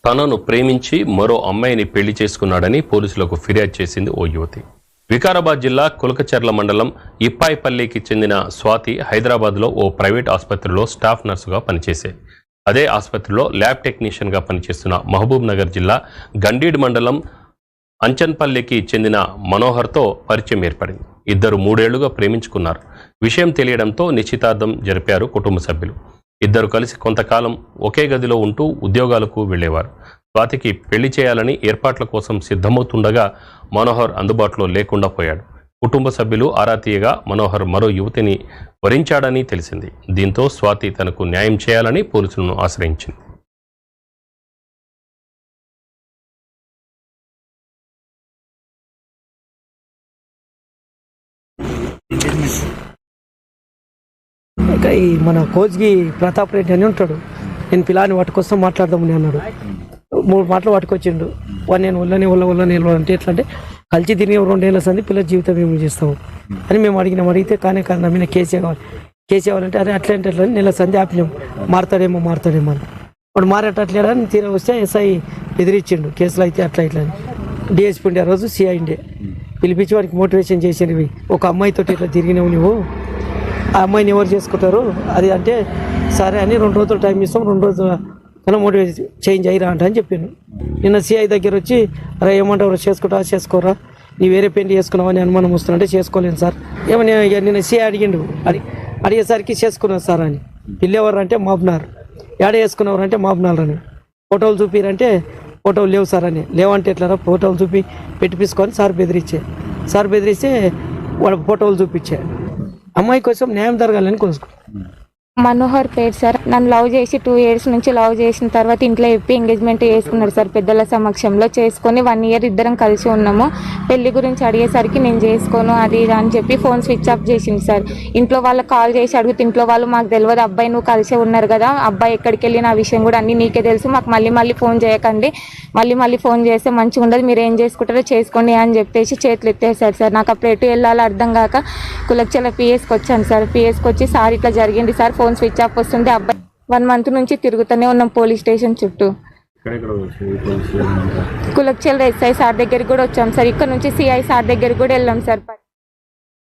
తనను ప్రేమించి మరో అమ్మాయిని పెళ్లి చేసుకున్నాడని పోలీసులకు ఫిర్యాదు చేసింది ఓ యువతి. వికారాబాద్ జిల్లా కులకచర్ల మండలం ఇప్పాయిపల్లికి చెందిన స్వాతి హైదరాబాద్లో ఓ ప్రైవేట్ ఆసుపత్రిలో స్టాఫ్ నర్సుగా పనిచేసేది. అదే ఆసుపత్రిలో ల్యాబ్ టెక్నీషియన్గా పనిచేస్తున్న మహబూబ్ నగర్ జిల్లా గండీడ్ మండలం అంచన్పల్లికి చెందిన మనోహర్తో పరిచయం ఏర్పడింది. ఇద్దరు 3 ఏళ్లుగా ప్రేమించుకున్నారు. విషయం తెలియడంతో నిశ్చితార్థం జరిపారు కుటుంబ సభ్యులు. ఇద్దరు కలిసి కొంతకాలం ఒకే గదిలో ఉంటూ ఉద్యోగాలకు వెళ్లేవారు. స్వాతికి పెళ్లి చేయాలని ఏర్పాట్ల కోసం సిద్ధమవుతుండగా మనోహర్ అందుబాటులో లేకుండా పోయాడు. కుటుంబ సభ్యులు ఆరా తీయగా మనోహర్ మరో యువతిని వరించాడని తెలిసింది. దీంతో స్వాతి తనకు న్యాయం చేయాలని పోలీసులను ఆశ్రయించింది. ఈ మన కోచ్కి ప్రతాప్ రెడ్డి అని ఉంటాడు. నేను పిల్లాన్ని పట్టుకొస్తాం మాట్లాడదామని అన్నాడు. 3 మాటలు పట్టుకొచ్చిండు. నేను ఉళ్ళని అంటే ఎట్లా అంటే కలిసి తిరిగి 2 ఏళ్ళ సంది పిల్లల జీవితం ఏమి చేస్తాము అని మేము అడిగితే కానీ నా మీద కేసు కావాలంటే అరే అట్లా అంటే అట్లా నెల సంది ఆపినాం. మారుతాడేమో అని వాడు మారేటట్లేడని తీరా వస్తే ఎస్ఐ ఎదిరించిండు. కేసులు అయితే అట్లా ఇట్లా అని డిఎస్పీ ఉండే ఆ రోజు సిఐ ఉండే పిలిపించి వాడికి మోటివేషన్ చేసేవి. ఒక అమ్మాయితో ఇట్లా తిరిగినావు నువ్వు, ఆ అమ్మాయిని ఎవరు చేసుకుంటారు అది అంటే సరే అని 2 రోజులు టైం ఇస్తాం, 2 రోజులు కన్నా మోటివేషన్ చేంజ్ అయ్యిరా అంట అని చెప్పాను. నిన్న సిఐ దగ్గర వచ్చి అరే ఏమంటారు చేసుకోరా నీ వేరే పెళ్లి చేసుకున్నావు అని అనుమానం వస్తుందంటే చేసుకోలేను సార్ ఏమని నిన్న సిఐ అడిగేసరికి చేసుకున్నారు సార్ అని. పిల్లెవరు అంటే మాబ్నార్, ఏడ వేసుకున్నవారు అంటే మాబ్నార్ అని. ఫోటోలు చూపిరంటే ఫోటోలు లేవు సార్ అని. లేవంటే ఎట్లా ఫోటోలు చూపి పెట్టిపించుకొని సార్ బెదిరిస్తే వాళ్ళ ఫోటోలు చూపించే. అమ్మాయి కోసం న్యాయం జరగాలని కోరుకో. మనోహర్ పేరు సార్. నన్ను లవ్ చేసి 2 years నుంచి లవ్ చేసిన తర్వాత ఇంట్లో చెప్పి ఎంగేజ్మెంట్ చేసుకున్నారు సార్. పెద్దల సమక్షంలో చేసుకొని 1 year ఇద్దరం కలిసి ఉన్నాము. పెళ్లి గురించి అడిగేసరికి నేను చేసుకోను అది ఇది అని చెప్పి ఫోన్ స్విచ్ ఆఫ్ చేసింది సార్. ఇంట్లో వాళ్ళకి కాల్ చేసి అడిగితే ఇంట్లో వాళ్ళు మాకు తెలియదు, అబ్బాయి నువ్వు కలిసే ఉన్నారు కదా, అబ్బాయి ఎక్కడికి వెళ్ళిన ఆ విషయం కూడా అన్నీ నీకే తెలుసు, మాకు మళ్ళీ ఫోన్ చేయకండి, మళ్ళీ ఫోన్ చేస్తే మంచిగా ఉండదు, మీరు ఏం చేసుకుంటారో చేసుకోండి అని చెప్పేసి చేతులు ఎత్తేసారు సార్. నాకు అప్పుడు ఎటు వెళ్ళాలో అర్థం కాక కులకచర్ల పిఎస్కి వచ్చాను సార్. పిఎస్కి వచ్చి సార్ ఇట్లా జరిగింది సార్, ఫోన్ స్విచ్ ఆఫ్ వస్తుంది, అబ్బాయి 1 month నుంచి తిరుగుతూనే ఉన్నాం పోలీస్ స్టేషన్ చుట్టూ. కులకచర్ల ఎస్ఐ సార్ దగ్గరికి కూడా వచ్చాం సార్. ఇక్కడ నుంచి సిఐ సార్ దగ్గరికి కూడా వెళ్ళాం సార్.